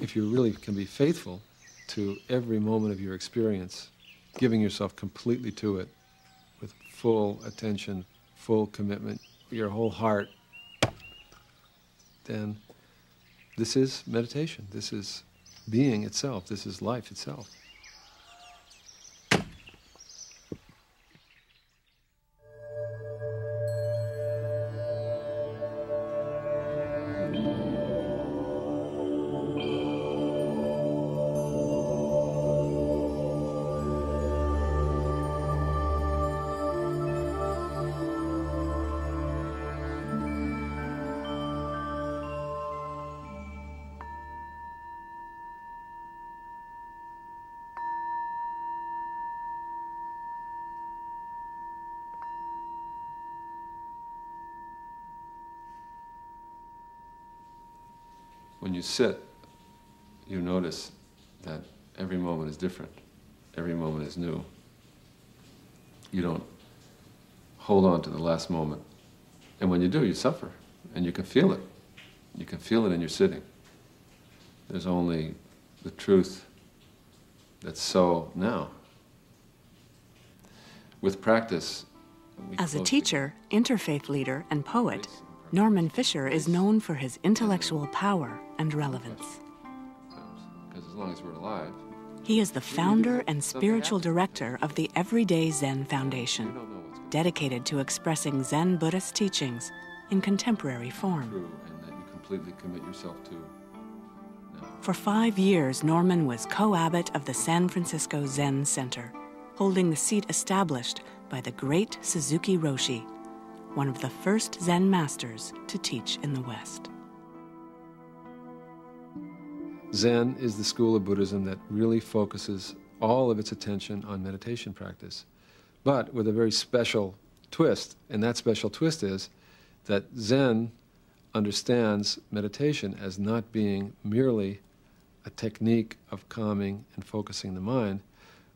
if you really can be faithful to every moment of your experience, giving yourself completely to it with full attention, full commitment, your whole heart, then this is meditation. This is being itself. This is life itself. When you sit, you notice that every moment is different. Every moment is new. You don't hold on to the last moment. And when you do, you suffer. And you can feel it. You can feel it in your sitting. There's only the truth that's so now. With practice, as a teacher, interfaith leader, and poet, Norman Fisher is known for his intellectual power and relevance. Because as long as we're alive, he is the founder and spiritual director of the Everyday Zen Foundation, dedicated to expressing Zen Buddhist teachings in contemporary form. And that you completely commit yourself to now. For 5 years, Norman was co-abbot of the San Francisco Zen Center, holding the seat established by the great Suzuki Roshi, one of the first Zen masters to teach in the West. Zen is the school of Buddhism that really focuses all of its attention on meditation practice, but with a very special twist. And that special twist is that Zen understands meditation as not being merely a technique of calming and focusing the mind,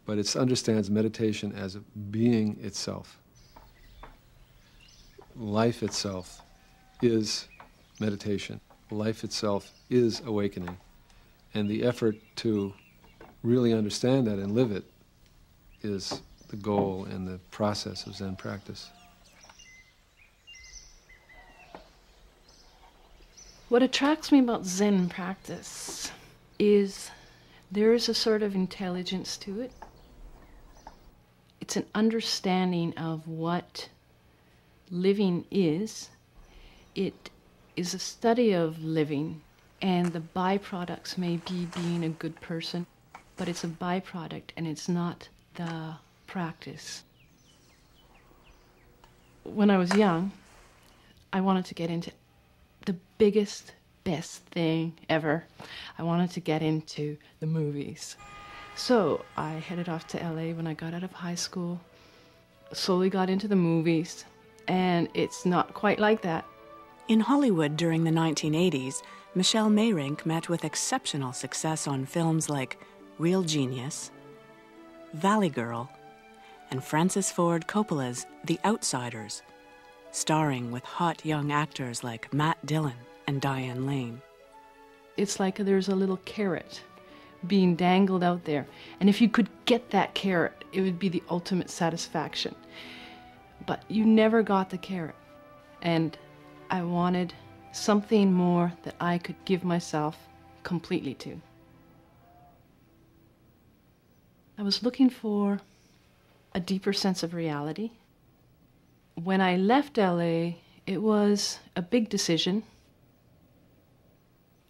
but it understands meditation as being itself. Life itself is meditation. Life itself is awakening. And the effort to really understand that and live it is the goal and the process of Zen practice. What attracts me about Zen practice is there is a sort of intelligence to it. It's an understanding of what living is. It is a study of living, and the byproducts may be being a good person, but it's a byproduct and it's not the practice. When I was young, I wanted to get into the biggest, best thing ever. I wanted to get into the movies. So I headed off to LA when I got out of high school, slowly got into the movies, and it's not quite like that. In Hollywood during the 1980s, Michelle Mayrink met with exceptional success on films like Real Genius, Valley Girl, and Francis Ford Coppola's The Outsiders, starring with hot young actors like Matt Dillon and Diane Lane. It's like there's a little carrot being dangled out there, and if you could get that carrot, it would be the ultimate satisfaction. But you never got the carrot, and I wanted something more that I could give myself completely to. I was looking for a deeper sense of reality. When I left LA, it was a big decision.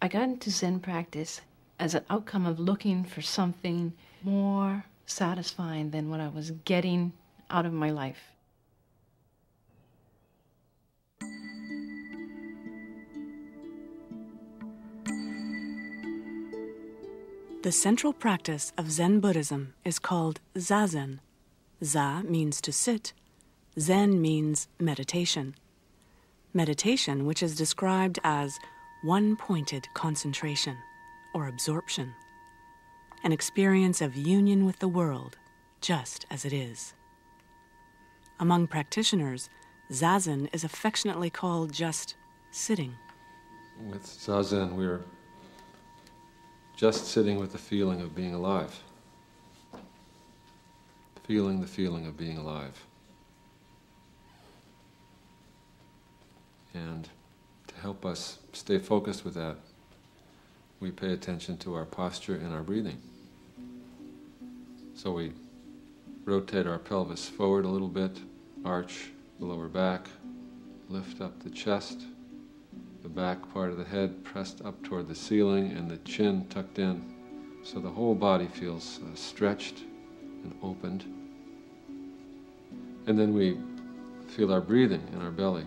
I got into Zen practice as an outcome of looking for something more satisfying than what I was getting out of my life. The central practice of Zen Buddhism is called Zazen. Za means to sit. Zen means meditation. Meditation, which is described as one-pointed concentration or absorption, an experience of union with the world, just as it is. Among practitioners, Zazen is affectionately called just sitting. With Zazen, we're just sitting with the feeling of being alive. Feeling the feeling of being alive. And to help us stay focused with that, we pay attention to our posture and our breathing. So we rotate our pelvis forward a little bit, arch the lower back, lift up the chest, the back part of the head pressed up toward the ceiling and the chin tucked in, so the whole body feels stretched and opened. And then we feel our breathing in our belly.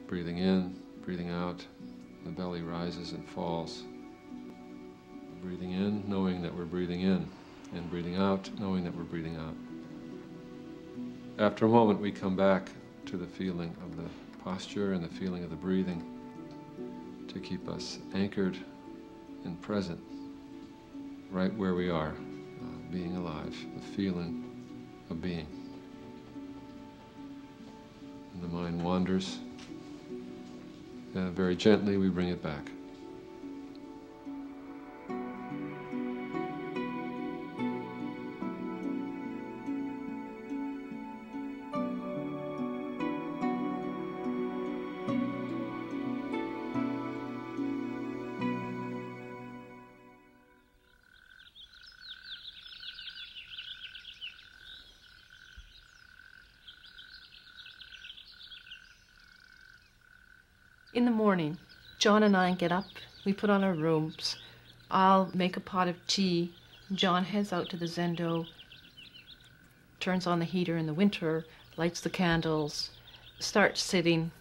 Breathing in, breathing out, the belly rises and falls. Breathing in, knowing that we're breathing in, and breathing out, knowing that we're breathing out. After a moment, we come back to the feeling of the posture and the feeling of the breathing to keep us anchored and present right where we are, being alive, the feeling of being. And the mind wanders, and very gently we bring it back. In the morning, John and I get up, we put on our robes. I'll make a pot of tea. John heads out to the zendo, turns on the heater in the winter, lights the candles, starts sitting.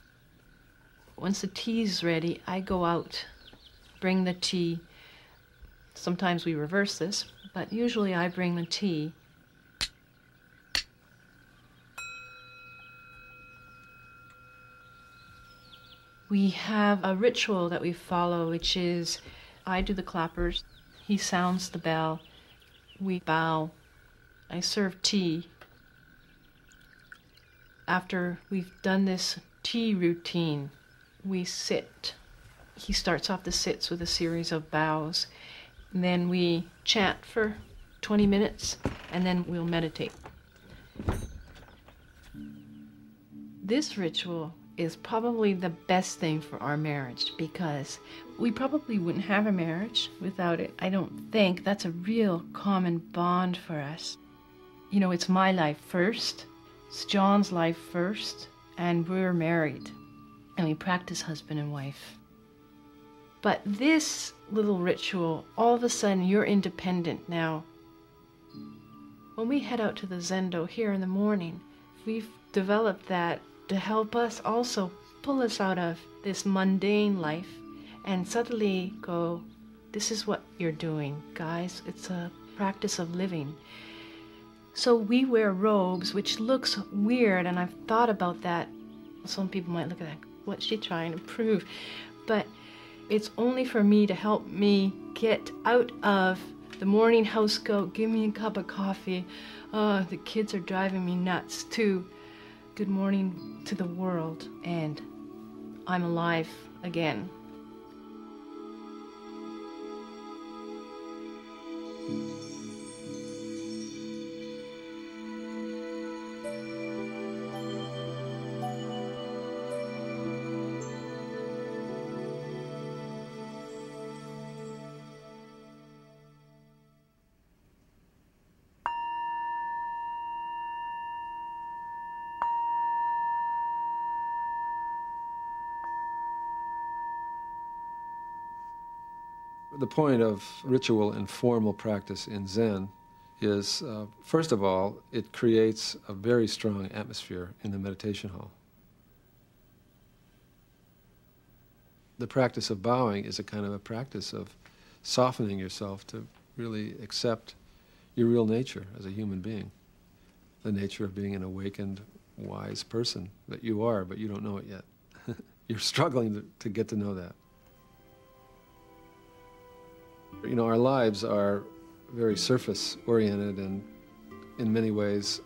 Once the tea's ready, I go out, bring the tea. Sometimes we reverse this, but usually I bring the tea. We have a ritual that we follow, which is I do the clappers, he sounds the bell, we bow, I serve tea. After we've done this tea routine, we sit. He starts off the sits with a series of bows. And then we chant for 20 minutes, and then we'll meditate. This ritual is probably the best thing for our marriage, because we probably wouldn't have a marriage without it. I don't think that's a real common bond for us. You know, it's my life first, it's John's life first, and we're married, and we practice husband and wife. But this little ritual, all of a sudden you're independent now. When we head out to the zendo here in the morning, we've developed that to help us also pull us out of this mundane life and suddenly go, this is what you're doing, guys. It's a practice of living. So we wear robes, which looks weird, and I've thought about that. Some people might look at that, what's she trying to prove? But it's only for me to help me get out of the morning house goat, give me a cup of coffee. Oh, the kids are driving me nuts, too. Good morning to the world, and I'm alive again. The point of ritual and formal practice in Zen is, first of all, it creates a very strong atmosphere in the meditation hall. The practice of bowing is a kind of a practice of softening yourself to really accept your real nature as a human being, the nature of being an awakened, wise person that you are, but you don't know it yet. You're struggling to get to know that. You know, our lives are very surface-oriented, and in many ways,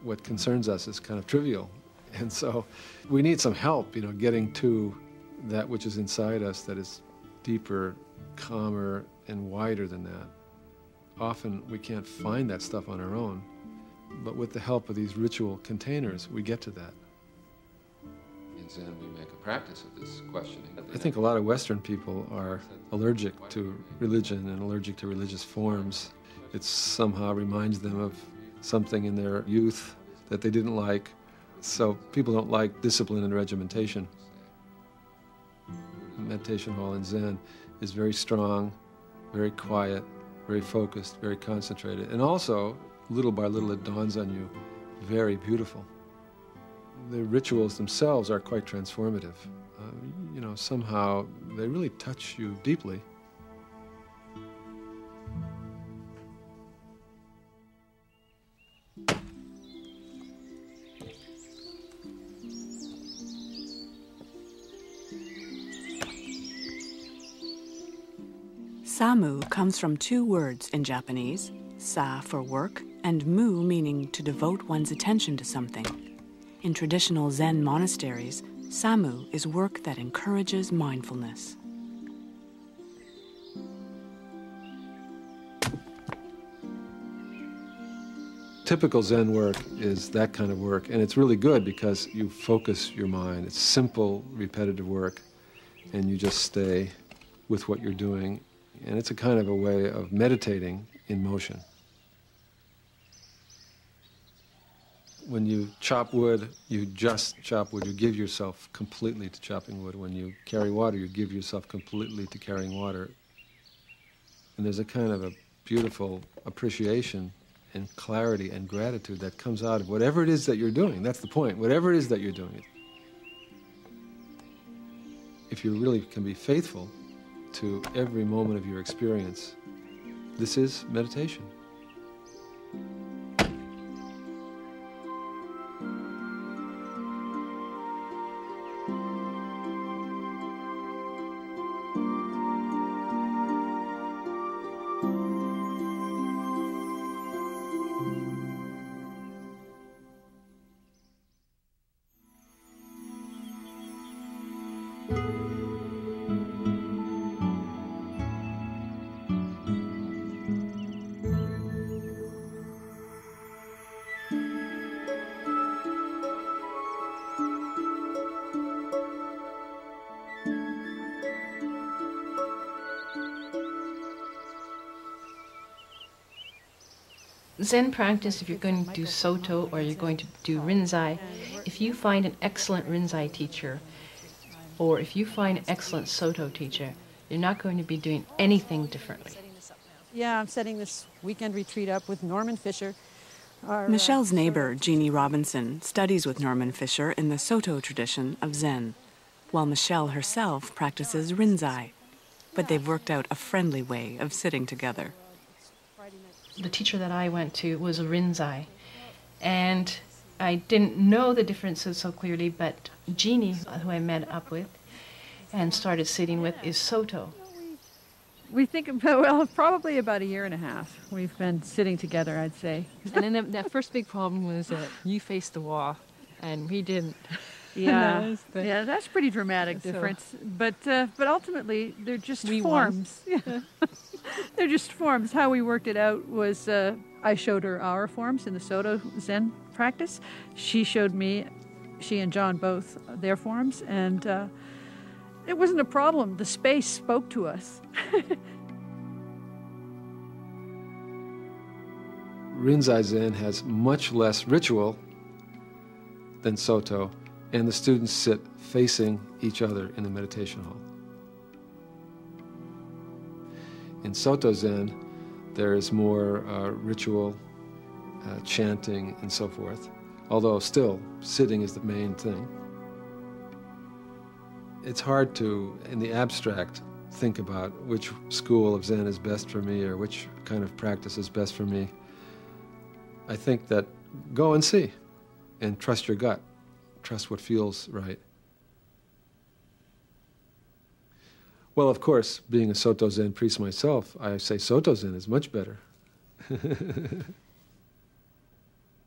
what concerns us is kind of trivial. And so we need some help, you know, getting to that which is inside us that is deeper calmer and wider than that. Often we can't find that stuff on our own, but with the help of these ritual containers, we get to that. In Zen, we make a practice of this questioning. I think a lot of Western people are allergic to religion and allergic to religious forms. It somehow reminds them of something in their youth that they didn't like. So people don't like discipline and regimentation. The meditation hall in Zen is very strong, very quiet, very focused, very concentrated. And also, little by little, it dawns on you, very beautiful. The rituals themselves are quite transformative. Somehow they really touch you deeply. Samu comes from two words in Japanese, sa for work, and mu meaning to devote one's attention to something. In traditional Zen monasteries, Samu is work that encourages mindfulness. Typical Zen work is that kind of work, and it's really good because you focus your mind. It's simple, repetitive work, and you just stay with what you're doing. And it's a kind of a way of meditating in motion. When you chop wood, you just chop wood. You give yourself completely to chopping wood. When you carry water, you give yourself completely to carrying water. And there's a kind of a beautiful appreciation and clarity and gratitude that comes out of whatever it is that you're doing. That's the point. Whatever it is that you're doing. If you really can be faithful to every moment of your experience, this is meditation. Zen practice, if you're going to do Soto or you're going to do Rinzai, if you find an excellent Rinzai teacher or if you find an excellent Soto teacher, you're not going to be doing anything differently. Yeah, I'm setting this weekend retreat up with Norman Fisher. Michelle's neighbor, Jeannie Robinson, studies with Norman Fisher in the Soto tradition of Zen, while Michelle herself practices Rinzai. But they've worked out a friendly way of sitting together. The teacher that I went to was a Rinzai, and I didn't know the differences so clearly, but Jeannie, who I met up with and started sitting with, is Soto. We think about, well, probably about a year and a half. We've been sitting together, I'd say. And then that first big problem was that you faced the wall, and we didn't. Yeah, yeah, that's pretty dramatic difference. But ultimately, they're just forms. Yeah. They're just forms. How we worked it out was I showed her our forms in the Soto Zen practice. She showed me, she and John both, their forms, and it wasn't a problem. The space spoke to us. Rinzai Zen has much less ritual than Soto, and the students sit facing each other in the meditation hall. In Soto Zen, there is more ritual, chanting, and so forth, although still, sitting is the main thing. It's hard to, in the abstract, think about which school of Zen is best for me or which kind of practice is best for me. I think that go and see, and trust your gut. Trust what feels right. Well, of course, being a Soto Zen priest myself, I say Soto Zen is much better.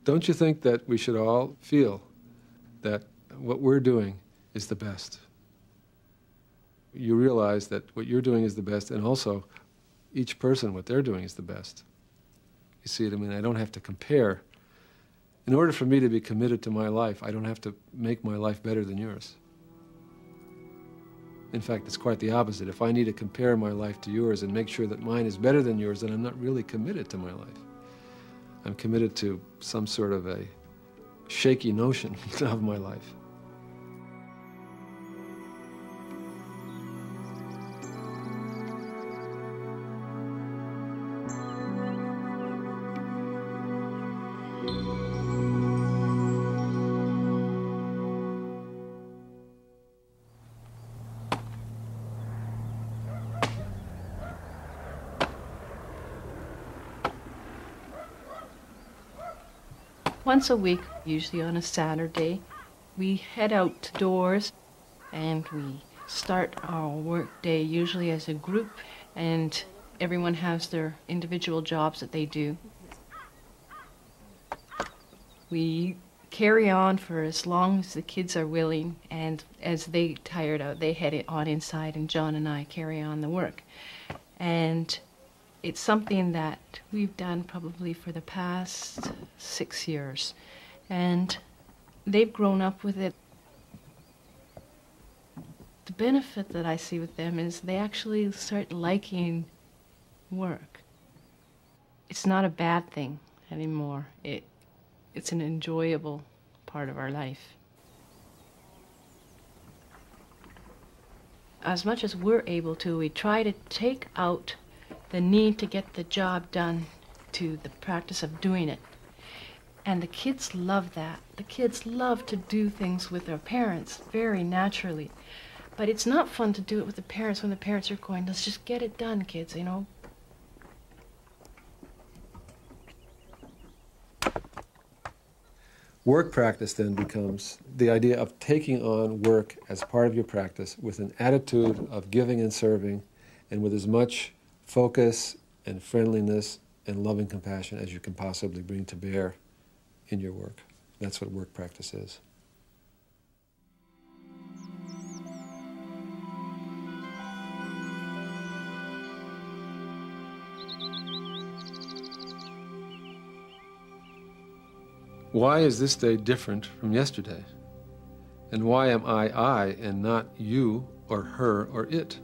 Don't you think that we should all feel that what we're doing is the best? you realize that what you're doing is the best, and also each person, what they're doing is the best. You see what I mean? I don't have to compare. In order for me to be committed to my life, I don't have to make my life better than yours. In fact, it's quite the opposite. If I need to compare my life to yours and make sure that mine is better than yours, then I'm not really committed to my life. I'm committed to some sort of a shaky notion of my life. Once a week, usually on a Saturday, we head outdoors and we start our work day usually as a group, and everyone has their individual jobs that they do. We carry on for as long as the kids are willing, and as they tired out, they head on inside, and John and I carry on the work. And it's something that we've done probably for the past 6 years, and they've grown up with it. The benefit that I see with them is they actually start liking work. It's not a bad thing anymore. It's an enjoyable part of our life. As much as we're able to, we try to take out the need to get the job done to the practice of doing it. And the kids love that. The kids love to do things with their parents very naturally. But it's not fun to do it with the parents when the parents are going, let's just get it done, kids, you know. Work practice then becomes the idea of taking on work as part of your practice with an attitude of giving and serving, and with as much focus and friendliness and loving compassion as you can possibly bring to bear in your work. That's what work practice is. Why is this day different from yesterday? And why am I and not you or her or it?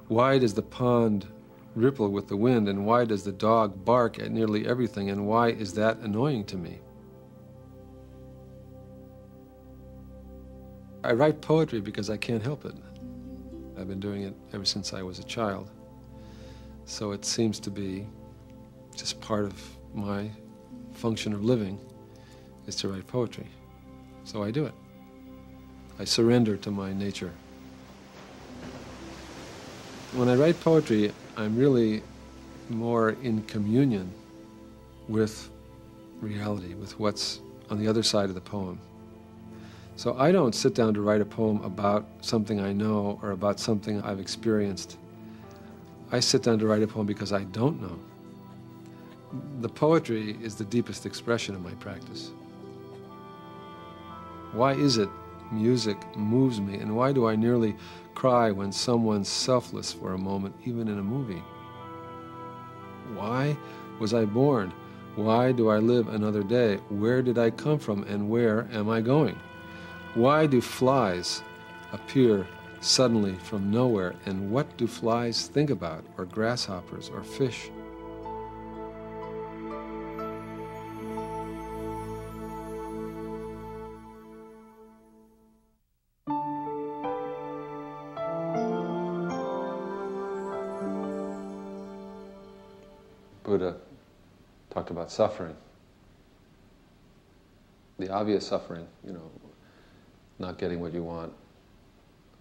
Why does the pond ripple with the wind, and why does the dog bark at nearly everything, and why is that annoying to me? I write poetry because I can't help it. I've been doing it ever since I was a child. So it seems to be just part of my function of living is to write poetry. So I do it. I surrender to my nature. When I write poetry, I'm really more in communion with reality, with what's on the other side of the poem. So I don't sit down to write a poem about something I know or about something I've experienced. I sit down to write a poem because I don't know. The poetry is the deepest expression of my practice. Why is it music moves me, and why do I nearly cry when someone's selfless for a moment, even in a movie? Why was I born? Why do I live another day? Where did I come from, and where am I going? Why do flies appear suddenly from nowhere, and what do flies think about, or grasshoppers, or fish? Buddha talked about suffering. The obvious suffering, not getting what you want,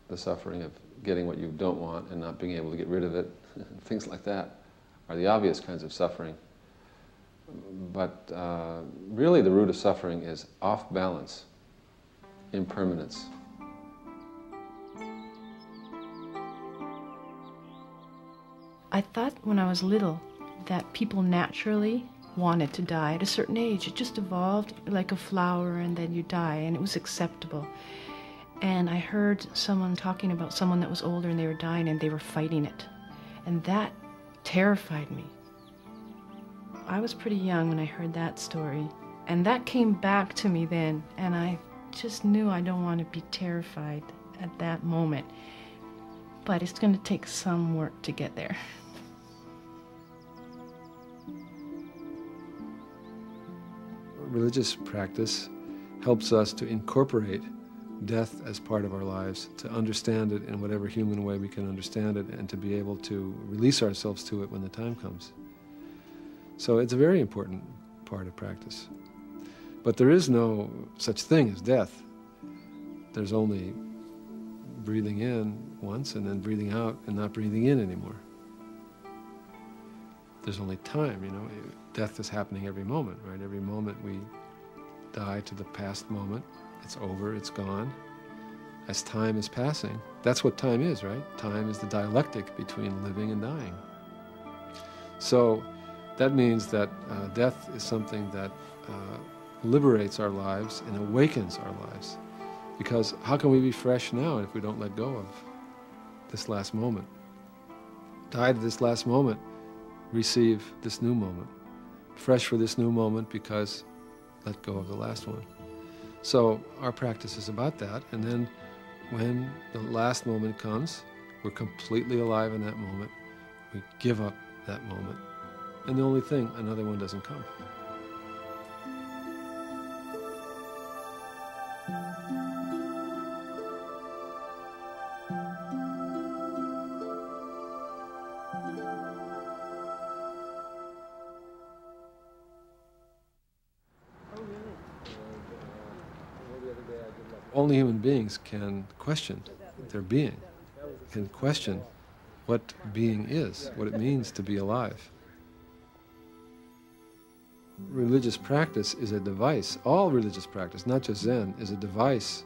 the suffering of getting what you don't want and not being able to get rid of it, things like that are the obvious kinds of suffering. But really the root of suffering is off balance, impermanence. I thought when I was little that people naturally wanted to die at a certain age. It just evolved like a flower, and then you die, and it was acceptable. And I heard someone talking about someone that was older and they were dying and they were fighting it. And that terrified me. I was pretty young when I heard that story. And that came back to me then, and I just knew I don't want to be terrified at that moment. But it's going to take some work to get there. Religious practice helps us to incorporate death as part of our lives, to understand it in whatever human way we can understand it, and to be able to release ourselves to it when the time comes. So it's a very important part of practice. But there is no such thing as death. There's only breathing in once and then breathing out and not breathing in anymore. There's only time, you know. Death is happening every moment, right? Every moment we die to the past moment. It's over, it's gone. As time is passing, that's what time is, right? Time is the dialectic between living and dying. So that means that death is something that liberates our lives and awakens our lives. Because how can we be fresh now if we don't let go of this last moment? Die to this last moment, receive this new moment. Fresh for this new moment because let go of the last one. So our practice is about that, and then when the last moment comes, we're completely alive in that moment. We give up that moment. And the only thing, another one doesn't come. Only human beings can question their being, can question what being is, what it means to be alive. Religious practice is a device. All religious practice, not just Zen, is a device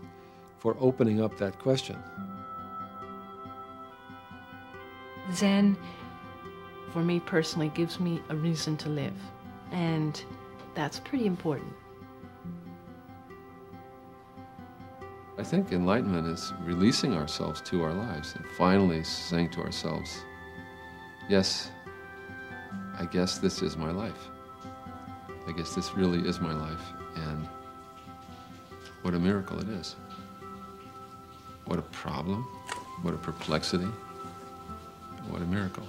for opening up that question. Zen, for me personally, gives me a reason to live, and that's pretty important. I think enlightenment is releasing ourselves to our lives and finally saying to ourselves, yes, I guess this is my life. I guess this really is my life, and what a miracle it is. What a problem, what a perplexity, what a miracle.